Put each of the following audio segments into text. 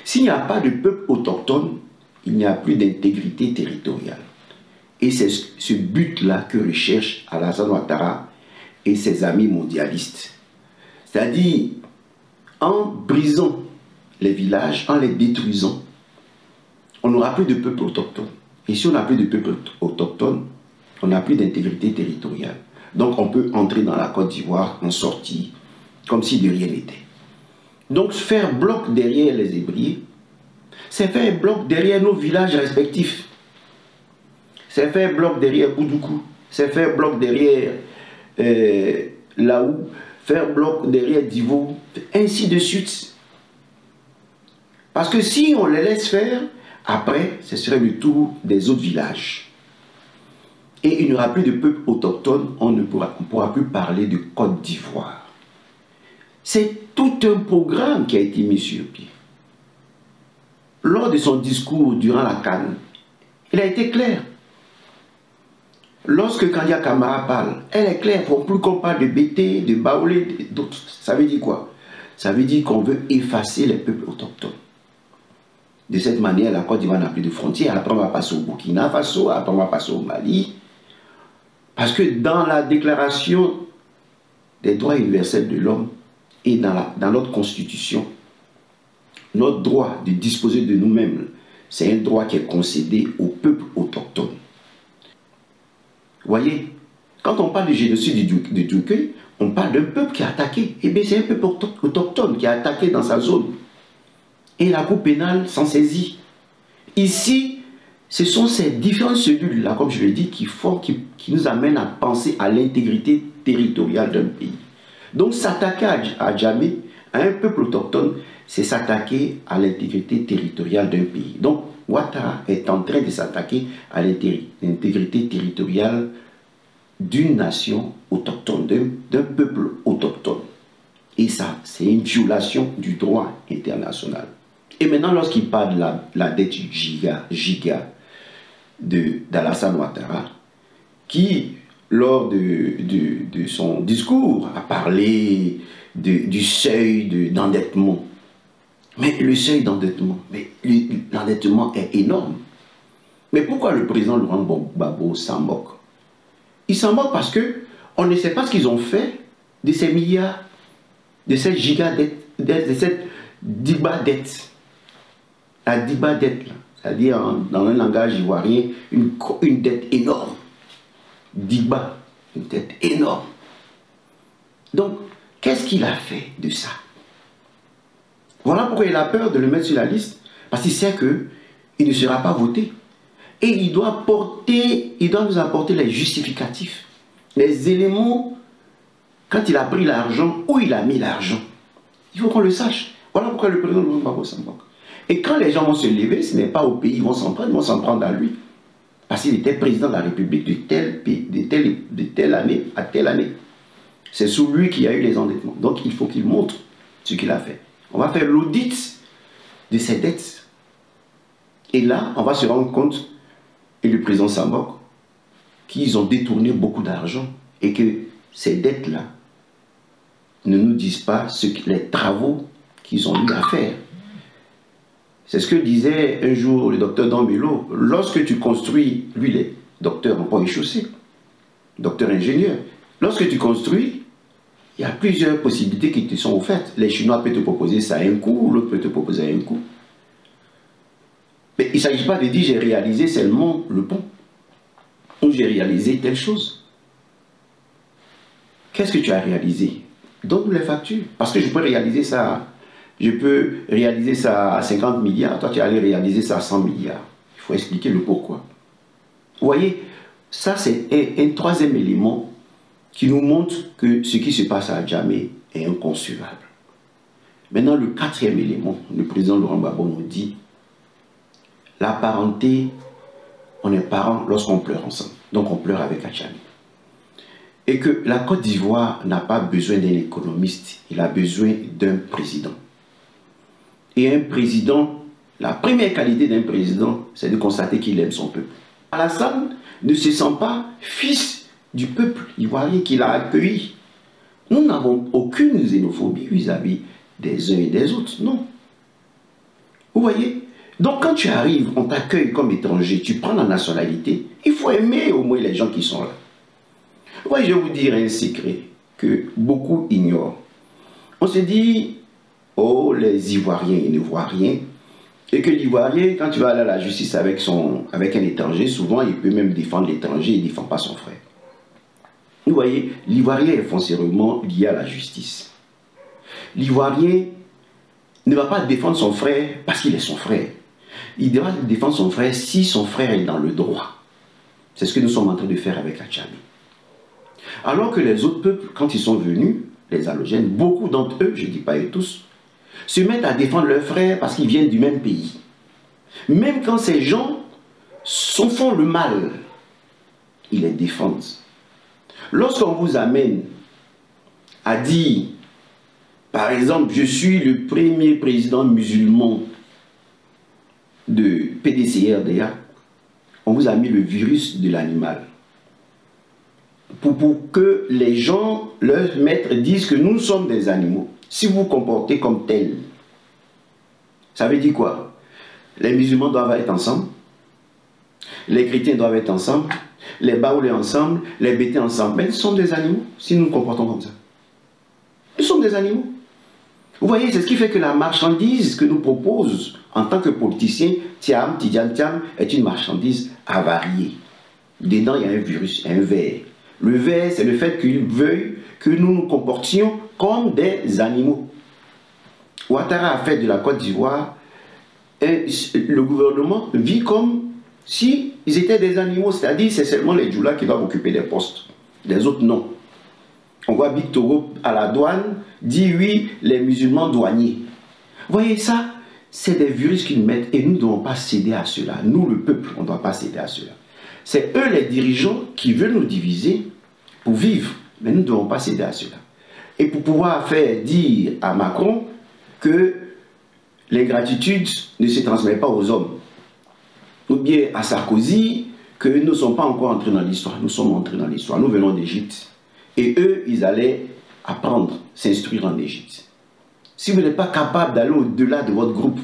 S'il n'y a pas de peuple autochtone, il n'y a plus d'intégrité territoriale. Et c'est ce but-là que recherche Alassane Ouattara et ses amis mondialistes. C'est-à-dire, en brisant les villages, en les détruisant, on n'aura plus de peuple autochtone. Et si on n'a plus de peuple autochtone, on n'a plus d'intégrité territoriale. Donc on peut entrer dans la Côte d'Ivoire, en sortir, comme si de rien n'était. Donc faire bloc derrière les Hébriers, c'est faire bloc derrière nos villages respectifs. C'est faire bloc derrière Boudoukou, c'est faire bloc derrière Laou, faire bloc derrière Divo, ainsi de suite. Parce que si on les laisse faire, après, ce serait le tour des autres villages. Et il n'y aura plus de peuple autochtone, on ne pourra plus parler de Côte d'Ivoire. C'est tout un programme qui a été mis sur pied. Lors de son discours durant la CAN, il a été clair. Lorsque Kandia Camara parle, elle est claire. Pour plus qu'on parle de Bété, de Baoulé, d'autres. Ça veut dire quoi? Ça veut dire qu'on veut effacer les peuples autochtones. De cette manière, la Côte d'Ivoire n'a plus de frontières. Après, on va passer au Burkina Faso, après, on va passer au Mali. Parce que dans la déclaration des droits universels de l'homme et dans notre constitution, notre droit de disposer de nous-mêmes, c'est un droit qui est concédé au peuple autochtone. Vous voyez, quand on parle du génocide de Djoukoué, on parle d'un peuple qui a attaqué. Eh bien, c'est un peuple autochtone qui a attaqué dans sa zone. Et la Cour pénale s'en saisit. Ici, ce sont ces différentes cellules-là, comme je l'ai dit, qui nous amènent à penser à l'intégrité territoriale d'un pays. Donc, s'attaquer à Djamé, à un peuple autochtone, c'est s'attaquer à l'intégrité territoriale d'un pays. Donc, Ouattara est en train de s'attaquer à l'intégrité territoriale d'une nation autochtone, d'un peuple autochtone. Et ça, c'est une violation du droit international. Et maintenant, lorsqu'il parle de la dette giga d'Alassane Ouattara, qui, lors de son discours, a parlé du seuil d'endettement. Mais le seuil d'endettement, l'endettement est énorme. Mais pourquoi le président Laurent Gbagbo s'en moque? Il s'en moque parce qu'on ne sait pas ce qu'ils ont fait de ces milliards, de cette giga-dette, de cette diba-dette. La diba-dette, c'est-à-dire dans un langage ivoirien, une dette énorme. Diba, une dette énorme. Donc, qu'est-ce qu'il a fait de ça? Voilà pourquoi il a peur de le mettre sur la liste, parce qu'il sait qu'il ne sera pas voté. Et il doit nous apporter les justificatifs, les éléments, quand il a pris l'argent, où il a mis l'argent. Il faut qu'on le sache. Voilà pourquoi le président Laurent Gbagbo s'en moque. Et quand les gens vont se lever, ce n'est pas au pays, ils vont s'en prendre à lui. Parce qu'il était président de la République de telle année à telle année. C'est sous lui qu'il y a eu les endettements. Donc il faut qu'il montre ce qu'il a fait. On va faire l'audit de ces dettes. Et là, on va se rendre compte, et le président s'en moque, qu'ils ont détourné beaucoup d'argent et que ces dettes-là ne nous disent pas les travaux qu'ils ont eu à faire. C'est ce que disait un jour le docteur Dambello. Lorsque tu construis, lui, les docteurs en pont et chaussée, docteur ingénieur, lorsque tu construis, il y a plusieurs possibilités qui te sont offertes. Les Chinois peuvent te proposer ça à un coût, l'autre peut te proposer à un coût. Mais il ne s'agit pas de dire j'ai réalisé seulement le pont, ou j'ai réalisé telle chose. Qu'est-ce que tu as réalisé? Donne-nous les factures. Parce que je peux réaliser ça. Je peux réaliser ça à 50 milliards, toi tu allais réaliser ça à 100 milliards. Il faut expliquer le pourquoi. Vous voyez, ça c'est un troisième élément qui nous montre que ce qui se passe à Djamé est inconcevable. Maintenant, le quatrième élément, le président Laurent Gbagbo nous dit, la parenté, on est parents lorsqu'on pleure ensemble. Donc on pleure avec Djamé. Et que la Côte d'Ivoire n'a pas besoin d'un économiste, il a besoin d'un président. Et un président, la première qualité d'un président, c'est de constater qu'il aime son peuple. Alassane ne se sent pas fils du peuple ivoirien qu'il a accueilli. Nous n'avons aucune xénophobie vis-à-vis des uns et des autres, non. Vous voyez? Donc quand tu arrives, on t'accueille comme étranger, tu prends la nationalité, il faut aimer au moins les gens qui sont là. Oui, je vais vous dire un secret que beaucoup ignorent. On se dit, oh, les Ivoiriens, ils ne voient rien. Et que l'Ivoirien, quand tu vas aller à la justice avec un étranger, souvent il peut même défendre l'étranger, il ne défend pas son frère. Vous voyez, l'Ivoirien est foncièrement lié à la justice. L'Ivoirien ne va pas défendre son frère parce qu'il est son frère. Il devra défendre son frère si son frère est dans le droit. C'est ce que nous sommes en train de faire avec la Tchadie. Alors que les autres peuples, quand ils sont venus, les allogènes, beaucoup d'entre eux, je ne dis pas et tous, se mettent à défendre leurs frères parce qu'ils viennent du même pays. Même quand ces gens font le mal, ils les défendent. Lorsqu'on vous amène à dire, par exemple, je suis le premier président musulman de PDCRDA, on vous a mis le virus de l'animal. Pour que les gens, leurs maîtres, disent que nous sommes des animaux. Si vous vous comportez comme tels, ça veut dire quoi? Les musulmans doivent être ensemble, les chrétiens doivent être ensemble, les baoulés ensemble, les bétés ensemble. Mais nous sommes des animaux si nous nous comportons comme ça. Nous sommes des animaux. Vous voyez, c'est ce qui fait que la marchandise que nous propose en tant que politiciens, Tiam, Tidiane Tiam, est une marchandise avariée. Dedans, il y a un virus, un ver. Le ver, c'est le fait qu'il veuille que nous nous comportions comme des animaux. Ouattara a fait de la Côte d'Ivoire, le gouvernement vit comme si ils étaient des animaux, c'est-à-dire c'est seulement les Djoula qui doivent occuper des postes, les autres non. On voit Big Toro à la douane, dit oui, les musulmans douaniers. Vous voyez ça, c'est des virus qu'ils mettent et nous ne devons pas céder à cela. Nous, le peuple, on ne doit pas céder à cela. C'est eux les dirigeants qui veulent nous diviser pour vivre, mais nous ne devons pas céder à cela. Et pour pouvoir faire dire à Macron que l'ingratitude ne se transmet pas aux hommes, ou bien à Sarkozy que nous ne sommes pas encore entrés dans l'histoire, nous sommes entrés dans l'histoire, nous venons d'Égypte. Et eux, ils allaient apprendre, s'instruire en Égypte. Si vous n'êtes pas capable d'aller au-delà de votre groupe,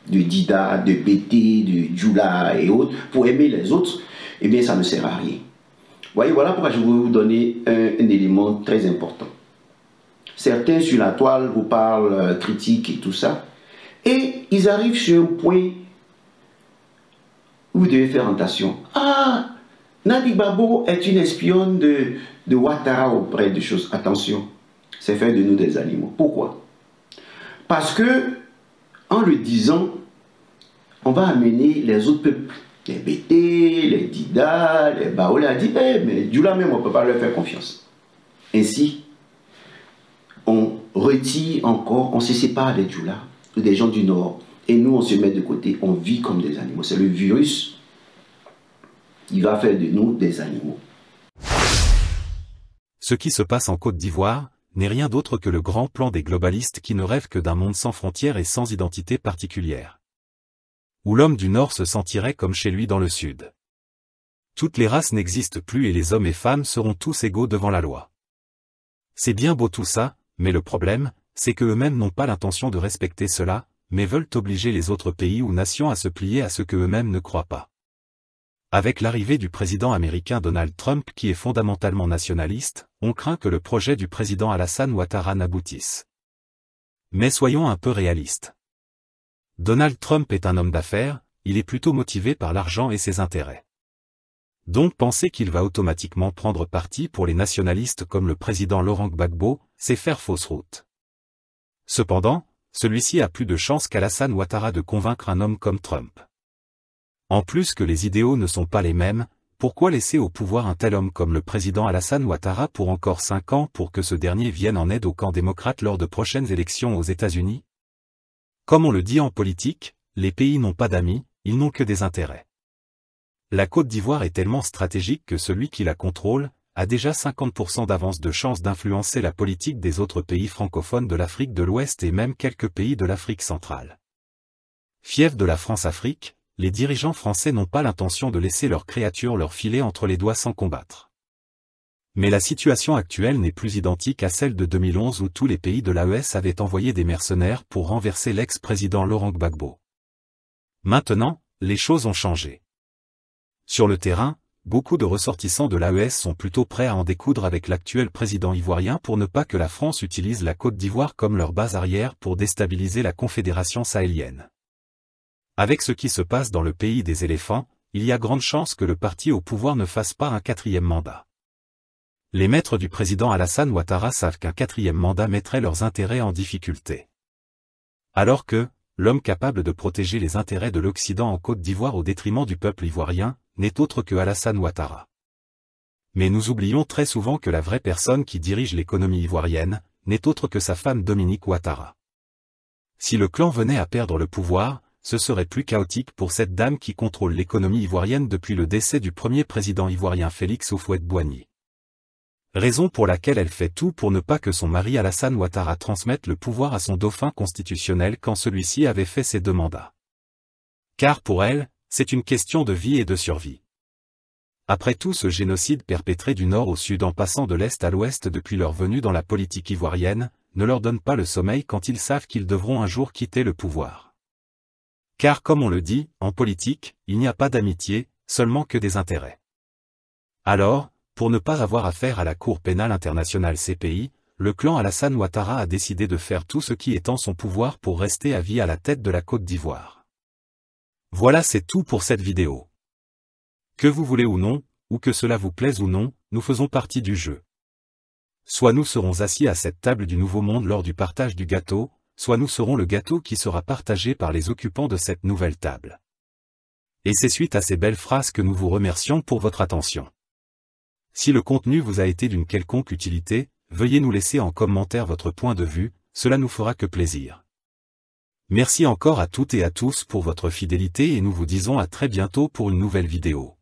de Dida, de BT, de Djoula et autres, pour aimer les autres, eh bien ça ne sert à rien. Vous voyez, voilà pourquoi je vais vous donner un élément très important. Certains sur la toile vous parlent critique et tout ça, et ils arrivent sur un point où vous devez faire attention. Ah, Nadi Babo est une espionne de Ouattara auprès de choses. Attention, c'est faire de nous des animaux. Pourquoi? Parce que, en le disant, on va amener les autres peuples, les Bété, les Dida, les Baoulé, à dire, eh, mais Djoula même, on ne peut pas leur faire confiance. Ainsi, on retire encore, on se sépare des Djoula, des gens du Nord, et nous, on se met de côté, on vit comme des animaux. C'est le virus. Il va faire de nous des animaux. Ce qui se passe en Côte d'Ivoire n'est rien d'autre que le grand plan des globalistes qui ne rêvent que d'un monde sans frontières et sans identité particulière. Où l'homme du Nord se sentirait comme chez lui dans le Sud. Toutes les races n'existent plus et les hommes et femmes seront tous égaux devant la loi. C'est bien beau tout ça, mais le problème, c'est qu'eux-mêmes n'ont pas l'intention de respecter cela, mais veulent obliger les autres pays ou nations à se plier à ce qu'eux-mêmes ne croient pas. Avec l'arrivée du président américain Donald Trump qui est fondamentalement nationaliste, on craint que le projet du président Alassane Ouattara n'aboutisse. Mais soyons un peu réalistes. Donald Trump est un homme d'affaires, il est plutôt motivé par l'argent et ses intérêts. Donc penser qu'il va automatiquement prendre parti pour les nationalistes comme le président Laurent Gbagbo, c'est faire fausse route. Cependant, celui-ci a plus de chances qu'Alassane Ouattara de convaincre un homme comme Trump. En plus que les idéaux ne sont pas les mêmes, pourquoi laisser au pouvoir un tel homme comme le président Alassane Ouattara pour encore 5 ans pour que ce dernier vienne en aide au camp démocrate lors de prochaines élections aux États-Unis? Comme on le dit en politique, les pays n'ont pas d'amis, ils n'ont que des intérêts. La Côte d'Ivoire est tellement stratégique que celui qui la contrôle a déjà 50% d'avance de chance d'influencer la politique des autres pays francophones de l'Afrique de l'Ouest et même quelques pays de l'Afrique centrale. Fiefs de la France-Afrique, les dirigeants français n'ont pas l'intention de laisser leurs créatures leur filer entre les doigts sans combattre. Mais la situation actuelle n'est plus identique à celle de 2011 où tous les pays de l'AES avaient envoyé des mercenaires pour renverser l'ex-président Laurent Gbagbo. Maintenant, les choses ont changé. Sur le terrain, beaucoup de ressortissants de l'AES sont plutôt prêts à en découdre avec l'actuel président ivoirien pour ne pas que la France utilise la Côte d'Ivoire comme leur base arrière pour déstabiliser la confédération sahélienne. Avec ce qui se passe dans le pays des éléphants, il y a grande chance que le parti au pouvoir ne fasse pas un 4e mandat. Les maîtres du président Alassane Ouattara savent qu'un 4e mandat mettrait leurs intérêts en difficulté. Alors que, l'homme capable de protéger les intérêts de l'Occident en Côte d'Ivoire au détriment du peuple ivoirien, n'est autre que Alassane Ouattara. Mais nous oublions très souvent que la vraie personne qui dirige l'économie ivoirienne, n'est autre que sa femme Dominique Ouattara. Si le clan venait à perdre le pouvoir, ce serait plus chaotique pour cette dame qui contrôle l'économie ivoirienne depuis le décès du premier président ivoirien Félix Houphouët-Boigny. Raison pour laquelle elle fait tout pour ne pas que son mari Alassane Ouattara transmette le pouvoir à son dauphin constitutionnel quand celui-ci avait fait ses 2 mandats. Car pour elle, c'est une question de vie et de survie. Après tout ce génocide perpétré du nord au sud en passant de l'est à l'ouest depuis leur venue dans la politique ivoirienne, ne leur donne pas le sommeil quand ils savent qu'ils devront un jour quitter le pouvoir. Car comme on le dit, en politique, il n'y a pas d'amitié, seulement que des intérêts. Alors, pour ne pas avoir affaire à la Cour pénale internationale CPI, le clan Alassane Ouattara a décidé de faire tout ce qui est en son pouvoir pour rester à vie à la tête de la Côte d'Ivoire. Voilà, c'est tout pour cette vidéo. Que vous voulez ou non, ou que cela vous plaise ou non, nous faisons partie du jeu. Soit nous serons assis à cette table du Nouveau Monde lors du partage du gâteau, soit nous serons le gâteau qui sera partagé par les occupants de cette nouvelle table. Et c'est suite à ces belles phrases que nous vous remercions pour votre attention. Si le contenu vous a été d'une quelconque utilité, veuillez nous laisser en commentaire votre point de vue, cela nous fera que plaisir. Merci encore à toutes et à tous pour votre fidélité et nous vous disons à très bientôt pour une nouvelle vidéo.